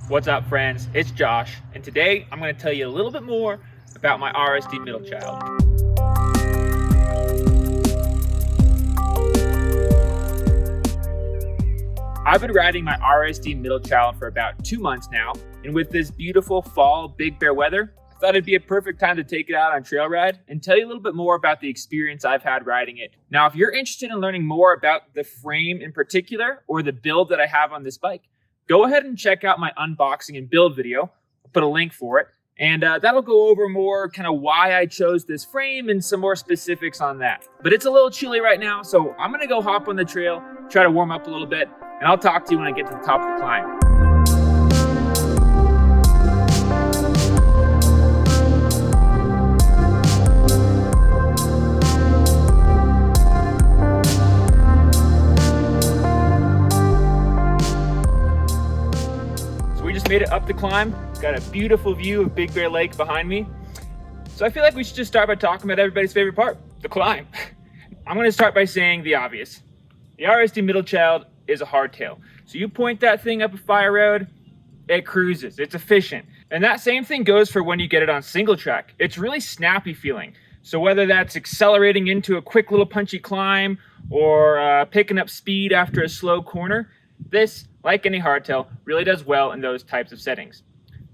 What's up, friends? It's Josh, and today I'm going to tell you a little bit more about my RSD Middlechild. I've been riding my RSD Middlechild for about 2 months now, and with this beautiful fall Big Bear weather, I thought it'd be a perfect time to take it out on trail ride and tell you a little bit more about the experience I've had riding it. Now, if you're interested in learning more about the frame in particular or the build that I have on this bike, go ahead and check out my unboxing and build video. I'll put a link for it, and that'll go over more kind of why I chose this frame and some more specifics on that. But it's a little chilly right now, so I'm gonna go hop on the trail, try to warm up a little bit, and I'll talk to you when I get to the top of the climb. Made it up the climb. Got a beautiful view of Big Bear Lake behind me. So I feel like we should just start by talking about everybody's favorite part, the climb. I'm going to start by saying the obvious. The RSD Middlechild is a hardtail. So you point that thing up a fire road, it cruises, it's efficient. And that same thing goes for when you get it on single track. It's really snappy feeling. So whether that's accelerating into a quick little punchy climb or picking up speed after a slow corner, this, like any hardtail, really does well in those types of settings.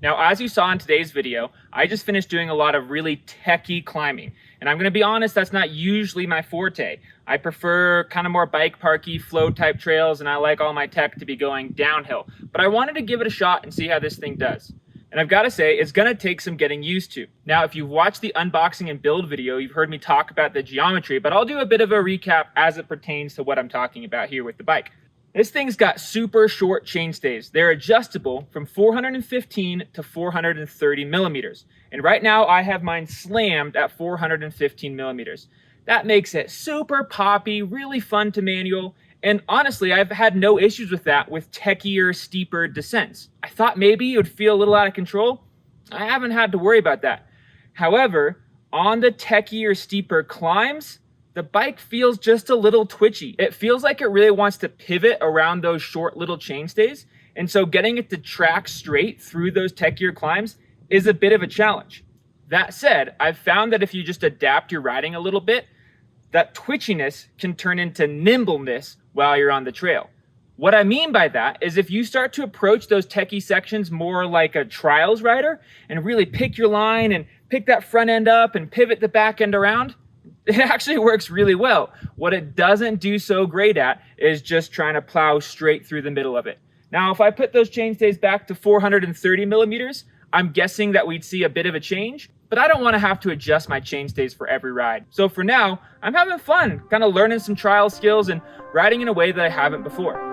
Now, as you saw in today's video, I just finished doing a lot of really techy climbing. And I'm gonna be honest, that's not usually my forte. I prefer kind of more bike parky, flow type trails, and I like all my tech to be going downhill. But I wanted to give it a shot and see how this thing does. And I've gotta say, it's gonna take some getting used to. Now, if you've watched the unboxing and build video, you've heard me talk about the geometry, but I'll do a bit of a recap as it pertains to what I'm talking about here with the bike. This thing's got super short chainstays. They're adjustable from 415 to 430 millimeters. And right now I have mine slammed at 415 millimeters. That makes it super poppy, really fun to manual. And honestly, I've had no issues with that with techier, steeper descents. I thought maybe it would feel a little out of control. I haven't had to worry about that. However, on the techier, steeper climbs, the bike feels just a little twitchy. It feels like it really wants to pivot around those short little chainstays. And so getting it to track straight through those techier climbs is a bit of a challenge. That said, I've found that if you just adapt your riding a little bit, that twitchiness can turn into nimbleness while you're on the trail. What I mean by that is if you start to approach those techie sections more like a trials rider and really pick your line and pick that front end up and pivot the back end around, it actually works really well. What it doesn't do so great at is just trying to plow straight through the middle of it. Now, if I put those chainstays back to 430 millimeters, I'm guessing that we'd see a bit of a change, but I don't want to have to adjust my chainstays for every ride. So for now, I'm having fun, kind of learning some trial skills and riding in a way that I haven't before.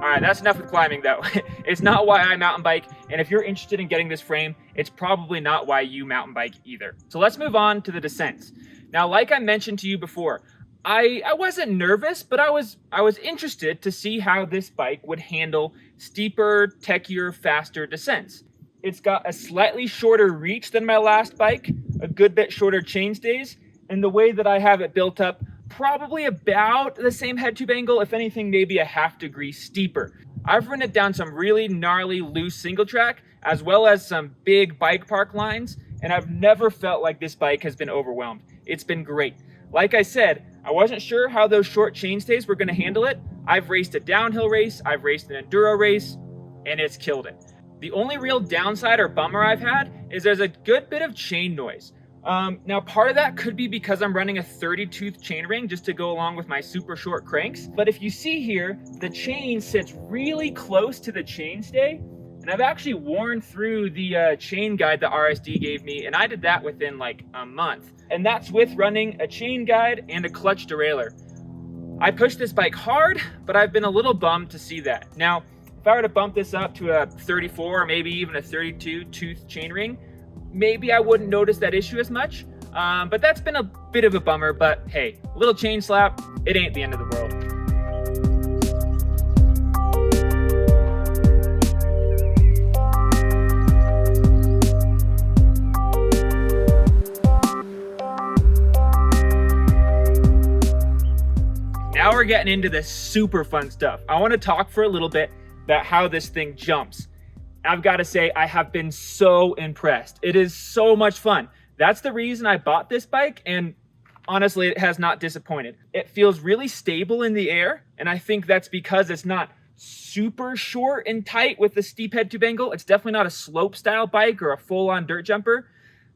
All right, that's enough with climbing though. It's not why I mountain bike, and if you're interested in getting this frame, it's probably not why you mountain bike either. So let's move on to the descents. Now, like I mentioned to you before, I wasn't nervous, but I was interested to see how this bike would handle steeper, techier, faster descents. It's got a slightly shorter reach than my last bike, a good bit shorter chainstays, and the way that I have it built up, probably about the same head tube angle, if anything, maybe a ½ degree steeper. I've run it down some really gnarly loose single track, as well as some big bike park lines, and I've never felt like this bike has been overwhelmed. It's been great. Like I said, I wasn't sure how those short chainstays were gonna handle it. I've raced a downhill race, I've raced an enduro race, and it's killed it. The only real downside or bummer I've had is there's a good bit of chain noise. Now part of that could be because I'm running a 30-tooth chain ring just to go along with my super short cranks. But if you see here, the chain sits really close to the chainstay, and I've actually worn through the chain guide that RSD gave me, and I did that within like a month. And that's with running a chain guide and a clutch derailleur. I pushed this bike hard, but I've been a little bummed to see that. Now, if I were to bump this up to a 34 or maybe even a 32-tooth chain ring, maybe I wouldn't notice that issue as much, but that's been a bit of a bummer. But hey, a little chain slap, it ain't the end of the world. now we're getting into the super fun stuff. I want to talk for a little bit about how this thing jumps. I've got to say, I have been so impressed. It is so much fun. That's the reason I bought this bike, and honestly, it has not disappointed. It feels really stable in the air, and I think that's because it's not super short and tight with the steep head tube angle. It's definitely not a slope style bike or a full-on dirt jumper,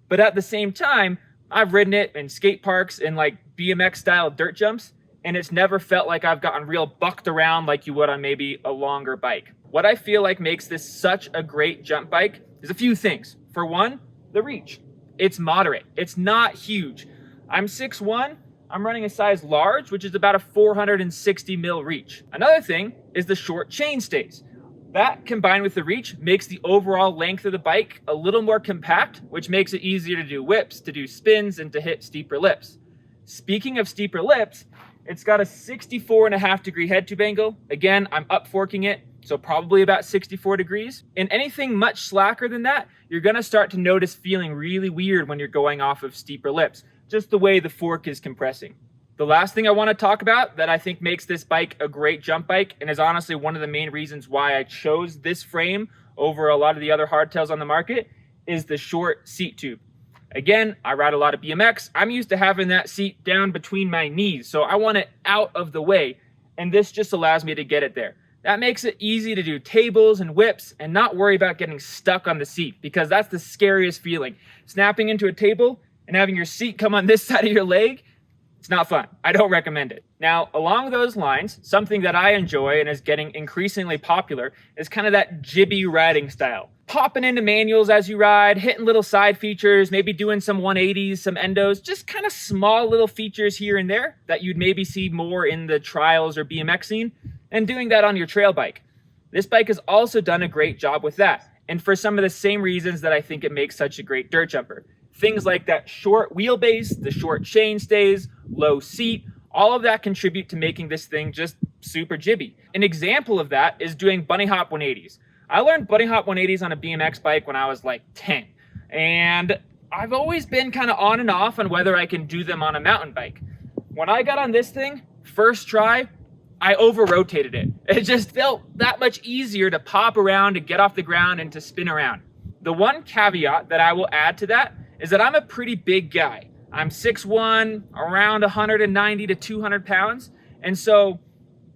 but at the same time, I've ridden it in skate parks and like BMX style dirt jumps, and it's never felt like I've gotten real bucked around like you would on maybe a longer bike. What I feel like makes this such a great jump bike is a few things. For one, the reach. It's moderate. It's not huge. I'm 6'1". I'm running a size large, which is about a 460 mil reach. Another thing is the short chain stays. That combined with the reach makes the overall length of the bike a little more compact, which makes it easier to do whips, to do spins, and to hit steeper lips. Speaking of steeper lips, it's got a 64.5 degree head tube angle. Again, I'm up forking it, so probably about 64 degrees. And anything much slacker than that, you're gonna start to notice feeling really weird when you're going off of steeper lips, just the way the fork is compressing. The last thing I wanna talk about that I think makes this bike a great jump bike, and is honestly one of the main reasons why I chose this frame over a lot of the other hardtails on the market, is the short seat tube. Again, I ride a lot of BMX. I'm used to having that seat down between my knees, so I want it out of the way, and this just allows me to get it there. That makes it easy to do tables and whips and not worry about getting stuck on the seat, because that's the scariest feeling. Snapping into a table and having your seat come on this side of your leg, it's not fun. I don't recommend it. Now, along those lines, something that I enjoy and is getting increasingly popular is kind of that jibby riding style. Popping into manuals as you ride, hitting little side features, maybe doing some 180s, some endos, just kind of small little features here and there that you'd maybe see more in the trials or BMX scene, and doing that on your trail bike. This bike has also done a great job with that, and for some of the same reasons that I think it makes such a great dirt jumper. Things like that short wheelbase, the short chain stays, low seat, all of that contribute to making this thing just super jibby. An example of that is doing bunny hop 180s. I learned bunny hop 180s on a BMX bike when I was like 10, and I've always been kind of on and off on whether I can do them on a mountain bike. When I got on this thing, first try, I over-rotated it. It just felt that much easier to pop around, to get off the ground, and to spin around. The one caveat that I will add to that is that I'm a pretty big guy. I'm 6'1", around 190 to 200 pounds, and so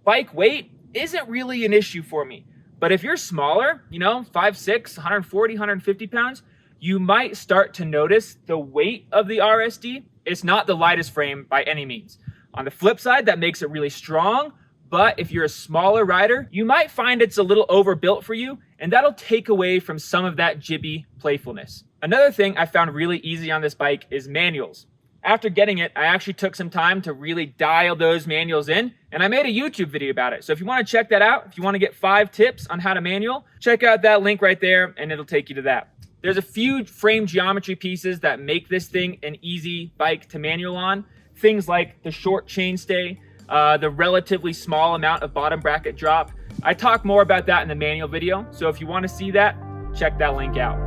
bike weight isn't really an issue for me. But if you're smaller, 5'6", 140, 150 pounds, you might start to notice the weight of the RSD. It's not the lightest frame by any means. On the flip side, that makes it really strong. But if you're a smaller rider, you might find it's a little overbuilt for you, and that'll take away from some of that jibby playfulness. Another thing I found really easy on this bike is manuals. After getting it, I actually took some time to really dial those manuals in, and I made a YouTube video about it. So if you want to check that out, if you want to get 5 tips on how to manual, check out that link right there, and it'll take you to that. There's a few frame geometry pieces that make this thing an easy bike to manual on. Things like the short chainstay, the relatively small amount of bottom bracket drop. I talk more about that in the manual video, so if you want to see that, check that link out.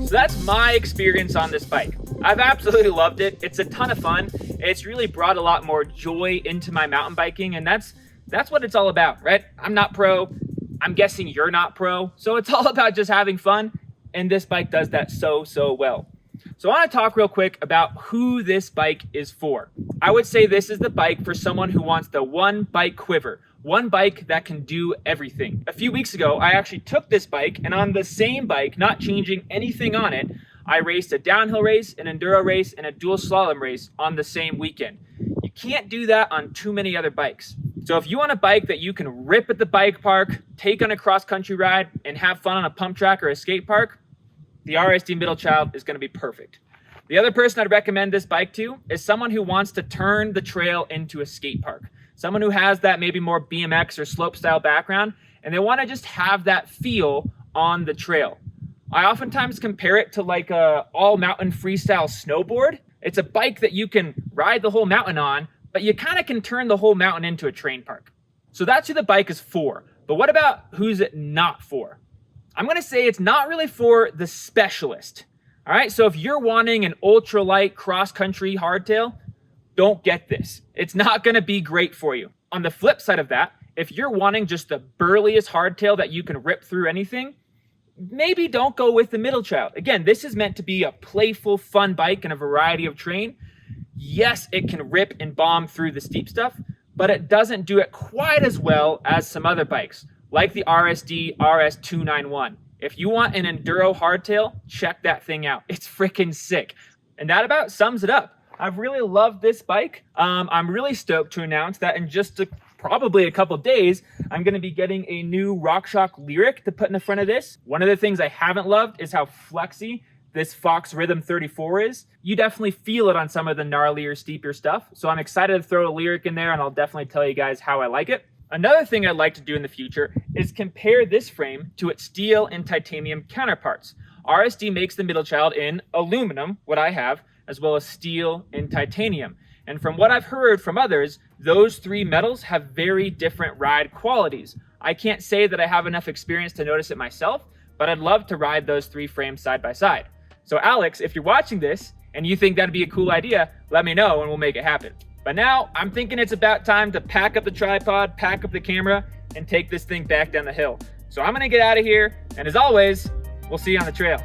So that's my experience on this bike. I've absolutely loved it. It's a ton of fun. It's really brought a lot more joy into my mountain biking, and that's what it's all about, right? I'm not pro. I'm guessing you're not pro. So it's all about just having fun, and this bike does that so well. So I want to talk real quick about who this bike is for. I would say this is the bike for someone who wants the one bike quiver, one bike that can do everything. A few weeks ago, I actually took this bike, and on the same bike, not changing anything on it, I raced a downhill race, an enduro race, and a dual slalom race on the same weekend. You can't do that on too many other bikes. So if you want a bike that you can rip at the bike park, take on a cross-country ride, and have fun on a pump track or a skate park, the RSD Middlechild is going to be perfect. The other person I'd recommend this bike to is someone who wants to turn the trail into a skate park. Someone who has that maybe more BMX or slope style background, and they want to just have that feel on the trail. I oftentimes compare it to like a all-mountain freestyle snowboard. It's a bike that you can ride the whole mountain on, but you kind of can turn the whole mountain into a train park. So that's who the bike is for. But what about who's it not for? I'm gonna say it's not really for the specialist. All right, so if you're wanting an ultralight cross-country hardtail, don't get this. It's not gonna be great for you. On the flip side of that, if you're wanting just the burliest hardtail that you can rip through anything, maybe don't go with the Middlechild. Again, this is meant to be a playful, fun bike in a variety of terrain. Yes, it can rip and bomb through the steep stuff, but it doesn't do it quite as well as some other bikes, like the RSD RS291. If you want an enduro hardtail, check that thing out. It's freaking sick. And that about sums it up. I've really loved this bike. I'm really stoked to announce that in just probably a couple days, I'm gonna be getting a new RockShox Lyric to put in the front of this. One of the things I haven't loved is how flexy this Fox Rhythm 34 is. You definitely feel it on some of the gnarlier, steeper stuff. So I'm excited to throw a Lyric in there, and I'll definitely tell you guys how I like it. Another thing I'd like to do in the future is compare this frame to its steel and titanium counterparts. RSD makes the Middlechild in aluminum, what I have, as well as steel and titanium. And from what I've heard from others, those three metals have very different ride qualities. I can't say that I have enough experience to notice it myself, but I'd love to ride those three frames side by side. So Alex, if you're watching this and you think that'd be a cool idea, let me know and we'll make it happen. But now I'm thinking it's about time to pack up the tripod, pack up the camera, and take this thing back down the hill. So I'm gonna get out of here, and as always, we'll see you on the trail.